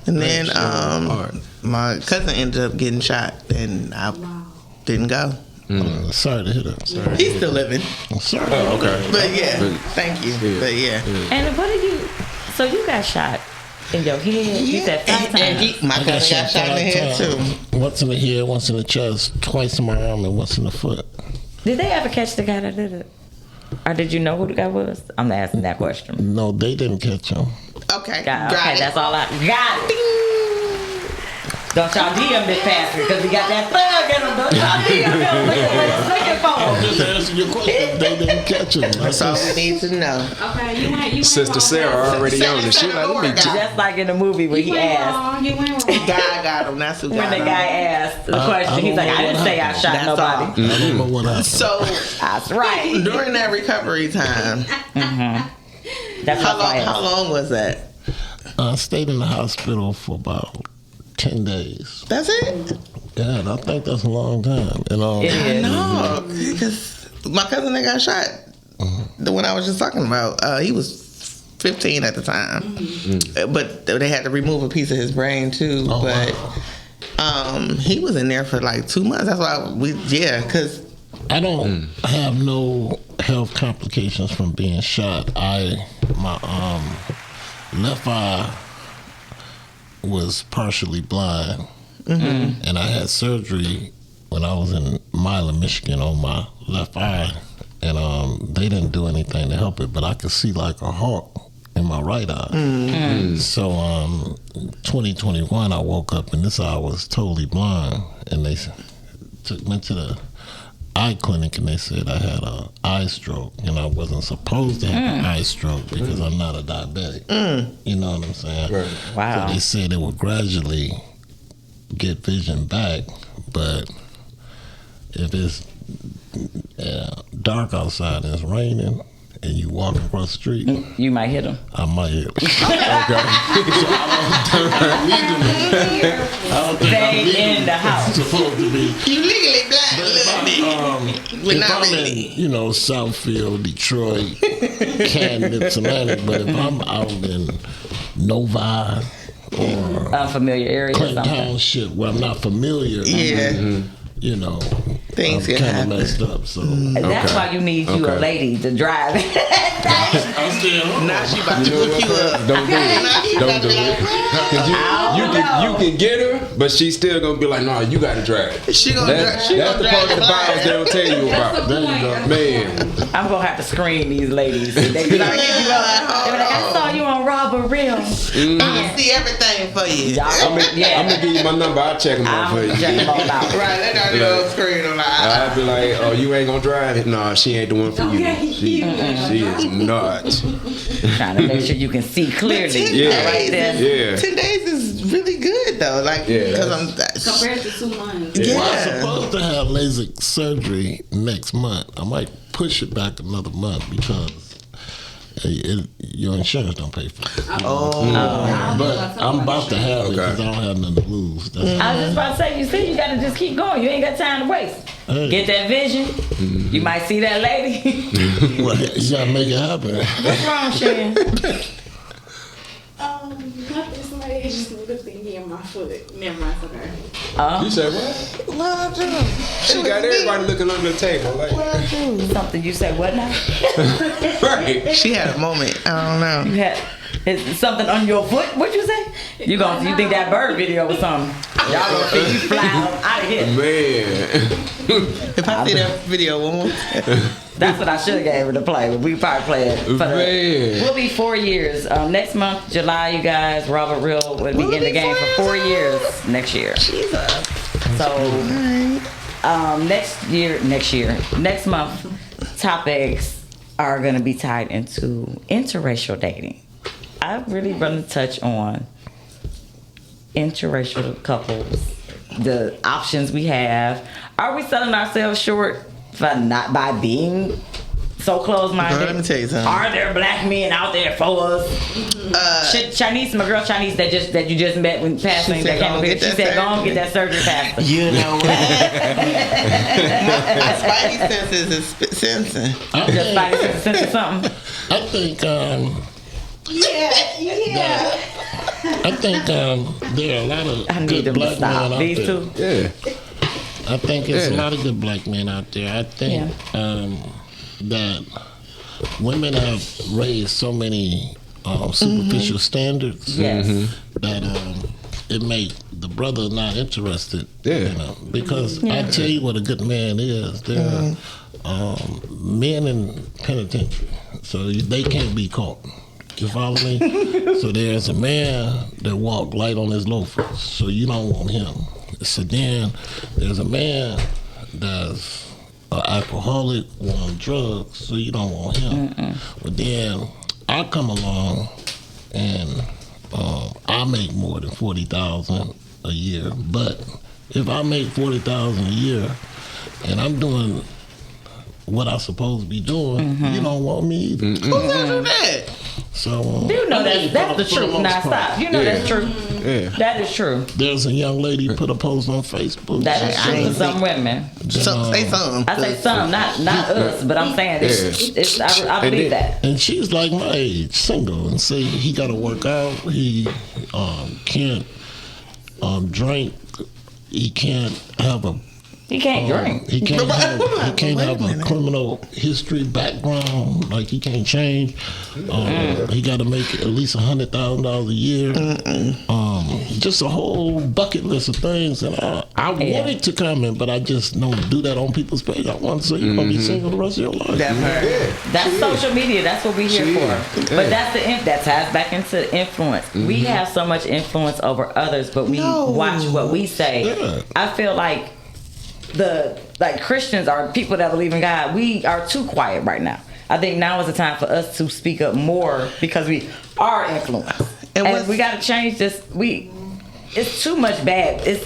and then hard. my cousin ended up getting shot, and I didn't go. Sorry to hear that. Sorry. He's still living, Sorry. Oh, okay. but yeah, But- thank you. Yeah. But yeah. and what did you? So you got shot in your head? You said 5 And times. my cousin got shot in the head too. Once in the head, once in the chest, twice in my arm, and once in the foot. Did they ever catch the guy that did it? Or did you know who the guy was? I'm asking that question. No, they didn't catch him. Okay, Got, got okay, it. that's all I got. It. Don't y'all DM this pastor because we got that thug in him. Don't y'all DM him. Look at what he's looking for. I'm just answering your question. They didn't catch him. That's all we need to know. Okay, you went Sister Sarah already on it. She like, let me Just like in the movie when he asked. You went wrong. God got him. That's who When got the him. guy asked the question, he's like, I didn't say I shot That's nobody. all. I don't know what happened. So That's right. during that recovery time, That's how long was that? I stayed in the hospital for about 10 days. That's it? Yeah, I think that's a long time. And It is. No, because my cousin that got shot, the one I was just talking about, he was 15 at the time. But they had to remove a piece of his brain too. Oh, but wow. he was in there for like 2 months. That's why because I don't have no health complications from being shot. My left eye was partially blind, and I had surgery when I was in Milan, Michigan, on my left eye, and they didn't do anything to help it, but I could see like a hawk in my right eye. So 2021, I woke up and this eye was totally blind, and they took me to the eye clinic and they said I had an eye stroke, and I wasn't supposed to have an eye stroke because I'm not a diabetic. You know what I'm saying? Right. Wow. So they said it would gradually get vision back, but if it's dark outside and it's raining and you walk across the street, You might hit him. I might hit it. I don't think Stay in the house. supposed to be. you legally blind a little bit. But If not I'm really. in, Southfield, Detroit, Canton, Ypsilanti, but if I'm out in Novi or Unfamiliar area or Clinton something. Township where I'm not familiar, Yeah. Things I'm can kind of happen. messed up. So That's why you need you a Okay. lady to drive. I'm still. Now she about to look you up. Don't do it. Don't do it. 'Cause you can get her, but she's still gonna be like, no, you gotta drive. She gonna drive. She That's gonna the drive part of the files they don't tell you about. There you go. Man, I'm gonna have to screen these ladies. They be like, they be like, I saw you on RawbutReal. I see everything for you. Y'all, yeah. I'm gonna give you my number. I'll check them out for I'm you. checking them all out. Right, let her go screen on the eye. I'd be like, oh, you ain't gonna drive it? No, she ain't the one for you. She is not. Trying to make sure you can see clearly. 10 Yeah. Right there. Yeah. 10 days is really good though. Like, Yeah, because Compared to 2 months. Yeah. Well, I'm supposed to have LASIK surgery next month. I might push it back another month because your insurance don't pay for it. But I'm about to have it because I don't have nothing to lose. That's I was just about to say, you see, you gotta just keep going. You ain't got time to waste. Hey. Get that vision. You might see that lady. Well, you gotta make it happen. What's wrong, Sharon? Nothing. Somebody just moved a thingy in my foot. Never mind. Okay. You said what? She got everybody looking under the table. Like, Something you say what now? right. she had a moment. I don't know. You had is something on your foot? What'd you say? You think that bird video was something? Y'all gonna think you fly out of here. Man. If I see that video one more time. That's what I should have gave her to play, but we probably play it. Man. We'll be 4 years. Next month, July, you guys, RawbutReal will be in the game for 4 years next year. Jesus. So, next month, topics are going to be tied into interracial dating. I really want to touch on interracial couples, the options we have. Are we selling ourselves short by being so close-minded? Girl, let me tell you something. Are there black men out there for us? My girl Chinese that you just met when passing, said, that came up here, "Go she get said, that "Go and get that surgery faster." You know what? My spidey senses is sensing. Just like sense or something. I think I think there are a lot I of need good them to black men stop. out These there. two. Yeah. I think it's a lot of good black men out there. I think that women have raised so many superficial standards Yes. that it make the brother not interested. Yeah. Because I tell you what a good man is. There are men in penitentiary, so they can't be caught. You follow me? So there's a man that walk light on his loafers, so you don't want him. So then there's a man that's an alcoholic on drugs, so you don't want him. But then I come along and I make more than $40,000 a year. But if I make $40,000 a year and I'm doing what I'm supposed to be doing, you don't want me either. Who's gonna do that? So You know that's the truth. Now stop. You know that's true. Yeah. That is true. there's a young lady put a post on Facebook. That is true for some women. So, say something. I say some, not us, but I'm saying it's I believe that. And she's like my age, single, and say he got to work out. He can't drink. He can't have a. He can't drink. He can't have a criminal history background. Like he can't change. He got to make at least $100,000 a year. Just a whole bucket list of things. And I wanted to comment, but I just don't do that on people's page. I want to say you're gonna be single the rest of your life. That's social media. That's what we're here for. But that ties back into influence. We have so much influence over others, but we watch what we say. Yeah. I feel like Christians are people that believe in God. We are too quiet right now. I think now is the time for us to speak up more because we are influenced, and we got to change this. It's too much bad. It's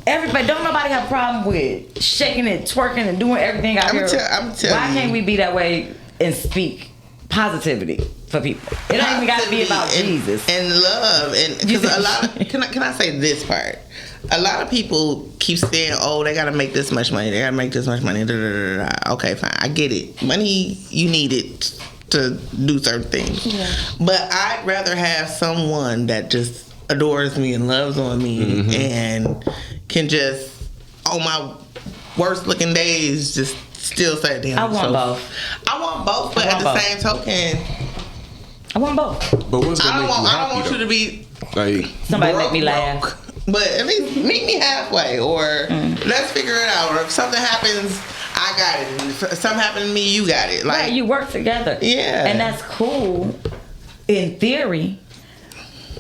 everybody. Don't nobody have a problem with shaking and twerking and doing everything out here. Why can't we be that way and speak positivity for people? It don't even got to be about Jesus and love. And because a lot of can I say this part? A lot of people keep saying, "Oh, they gotta make this much money. They gotta make this much money." Da, da, da, da. Okay, fine, I get it. Money, you need it to do certain things. Yeah. But I'd rather have someone that just adores me and loves on me and can just, on my worst looking days, just still say, "Damn, I want both." I want both, but at the same token, I want both. But what's gonna I make you don't happy, want though? you to be Like somebody make me laugh. But at least meet me halfway, or let's figure it out. Or if something happens, I got it. And if something happened to me, you got it. Like you work together. Yeah, and that's cool in theory.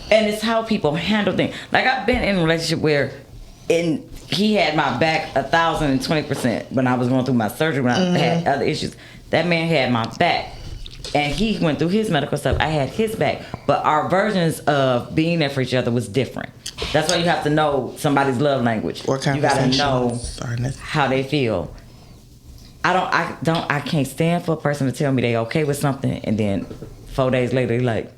And it's how people handle things. Like I've been in a relationship where, he had my back 1,020% when I was going through my surgery when I had other issues. That man had my back. And he went through his medical stuff. I had his back. But our versions of being there for each other was different. That's why you have to know somebody's love language. You got to know how they feel. I can't stand for a person to tell me they okay with something and then 4 days later they're like,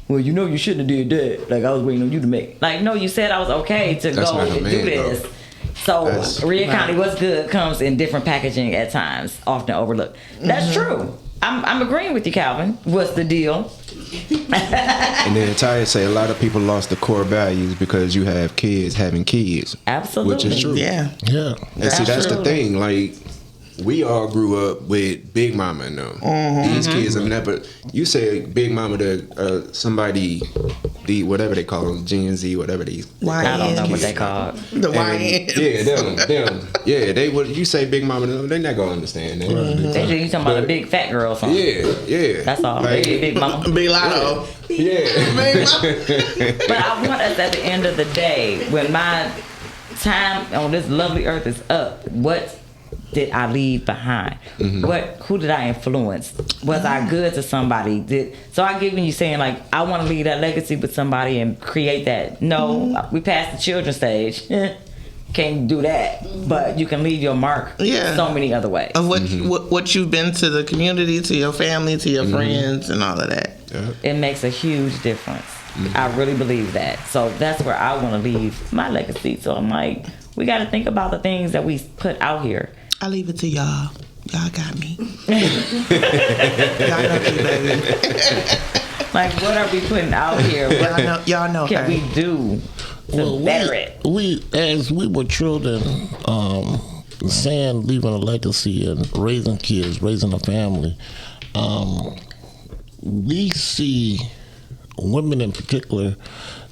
well, you know you shouldn't have did that. Like I was waiting on you to make. Like, no, you said I was okay to go and do this. So Rhea County, what's good comes in different packaging at times, often overlooked. That's true. I'm agreeing with you, Calvin. What's the deal? And then Ty say a lot of people lost the core values because you have kids having kids. Absolutely. Which is true. Yeah. And see, that's the thing. Like, we all grew up with Big Mama and them. These kids, I mean, but you say Big Mama to somebody, whatever they call them, Gen Z, whatever these. I don't know what they call the YNs. Yeah, them. Yeah, they would. You say Big Mama to them, they're not gonna understand that. You talking about a big fat girl or something? Yeah. That's all. Like, Big Mama. Big Lotto. Yeah. But I want us at the end of the day, when my time on this lovely earth is up, what did I leave behind? Who did I influence? Was I good to somebody? So I get when you saying like I want to leave that legacy with somebody and create that. No, we passed the children's stage. Can't do that, but you can leave your mark so many other ways. Of what you've been to the community, to your family, to your friends, and all of that. It makes a huge difference. I really believe that. So that's where I want to leave my legacy. So I'm like, we got to think about the things that we put out here. I leave it to y'all. Y'all got me. Y'all know me, baby. Like, what are we putting out here? What y'all know can we do to better it? We, as we were children, saying leaving a legacy and raising kids, raising a family, we see women in particular,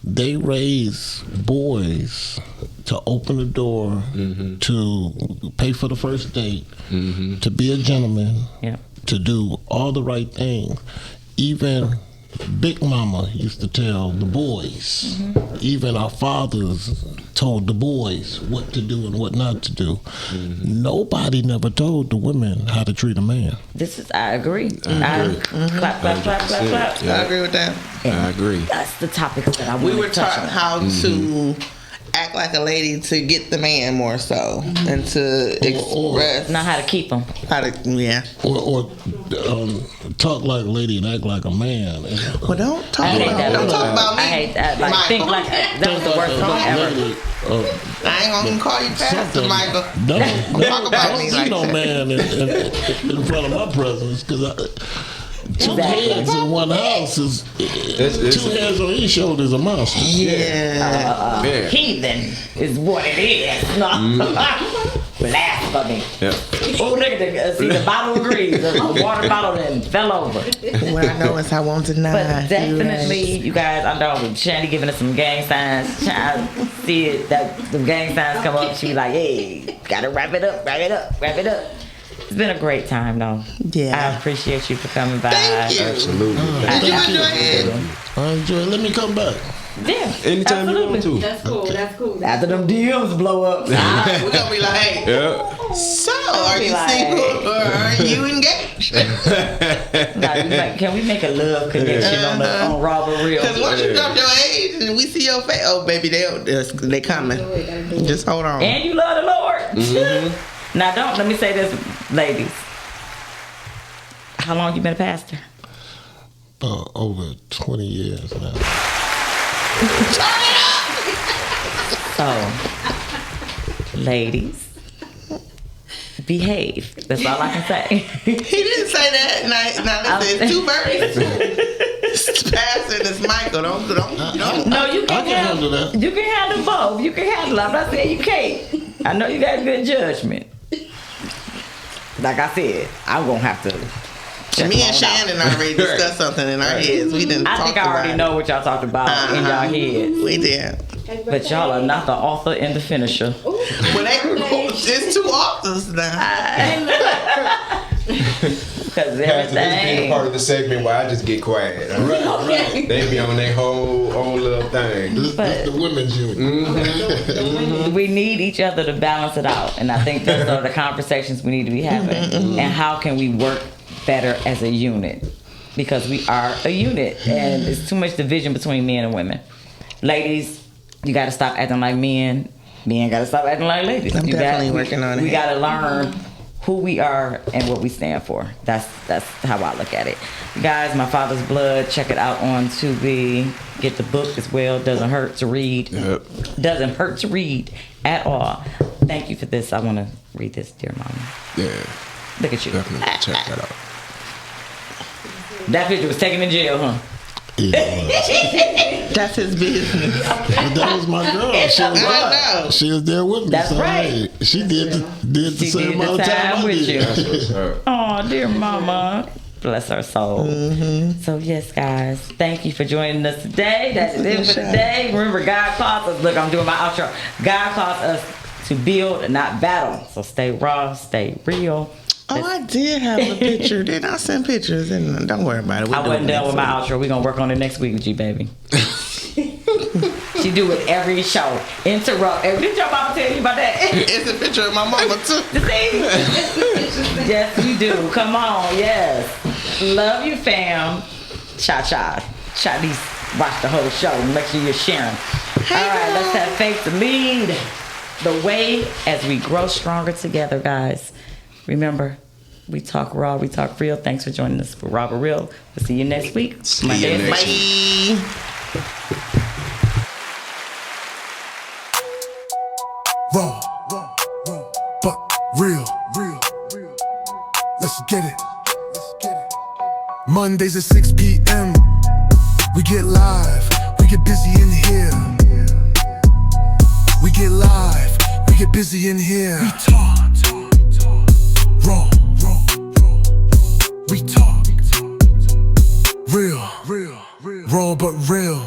they raise boys to open the door, to pay for the first date, to be a gentleman, to do all the right things, even Big Mama used to tell the boys, even our fathers told the boys what to do and what not to do. Nobody never told the women how to treat a man. I agree. Clap, clap, clap, clap, clap. I agree with that. I agree. That's the topic that I want to touch on. We were taught how to act like a lady to get the man more so, and to express. Not how to keep them. Or talk like a lady and act like a man. Well, don't talk about me. I hate that. Like, think like that was the worst song ever. I ain't gonna call you Pastor Michael. Don't talk about me like no that. man in front of my presence, because two heads in one house is two heads on each shoulder is a monster. Heathen is what it is. No. Blasphemy. Oh, look at the bottle agrees. The water bottle then fell over. What I know is I won't deny. But definitely, you guys, I know Shandy giving us some gang signs. I see it, that the gang signs come up. She like, hey, gotta wrap it up, wrap it up, wrap it up. It's been a great time, though. Yeah. I appreciate you for coming by. Thank you. Absolutely. Did you enjoy it? I enjoy it. Let me come back. Yeah. Anytime you want to. That's cool. That's cool. After them DMs blow up. We're gonna be like, so are you single or are you engaged? Can we make a love connection on RawbutReal? Because once you drop your age and we see your face, oh baby, they coming. Just hold on. And you love the Lord. Now let me say this, ladies. How long you been a pastor? Over 20 years now. So, ladies, behave. That's all I can say. He didn't say that. Now listen, it's two birds. It's Pastor and it's Michael. Don't. No, you can handle that. You can handle both. You can handle it. I'm not saying you can't. I know you got good judgment. Like I said, I'm gonna have to. Me and Shannon already discussed something in our heads. We didn't. I think I already know what y'all talked about in y'all heads. We did. But y'all are not the author and the finisher. Well, it's two authors now. Because This being a everything. part of the segment where I just get quiet. Right. They be on their whole own little thing. This the women's unit. We need each other to balance it out. And I think those are the conversations we need to be having. And how can we work better as a unit? Because we are a unit. And it's too much division between men and women. Ladies, you got to stop acting like men. Men got to stop acting like ladies. I'm definitely working on it. We got to learn who we are and what we stand for. That's how I look at it. Guys, My Father's Blood, check it out on Tubi. Get the book as well. Doesn't hurt to read. Yep. Doesn't hurt to read at all. Thank you for this. I want to read this, dear mama. Yeah. Look at you. Definitely check that out. That picture was taken in jail, huh? Yeah. That's his business. But that was my girl. She was there with me. That's so, right. hey, she did the She same did the amount of time time I with did. you. That's what's up. Oh, dear mama. Bless her soul. So, yes, guys, thank you for joining us today. That's it for today. Remember, God calls us. Look, I'm doing my outro. God calls us to build and not battle. So, stay raw, stay real. Oh, I did have a picture. Didn't I send pictures? And don't worry about it. I wasn't done with my outro. We're going to work on it next week with you, baby. She do it every show. Interrupt. Did your mama tell you about that? It's a picture of my mama, too. See? Yes, we do. Come on. Yes. Love you, fam. Cha-cha. At least watch the whole show and make sure you're sharing. All right, let's have faith to lead the way as we grow stronger together, guys. Remember, we talk raw, we talk real. Thanks for joining us for RawbutReal. We'll see you next week. Bye. Raw, but real. Let's get it. Mondays at 6 p.m. We get live. We get busy in here. We get live. We get busy in here. We talk. Raw. We talk. Real. Raw but real.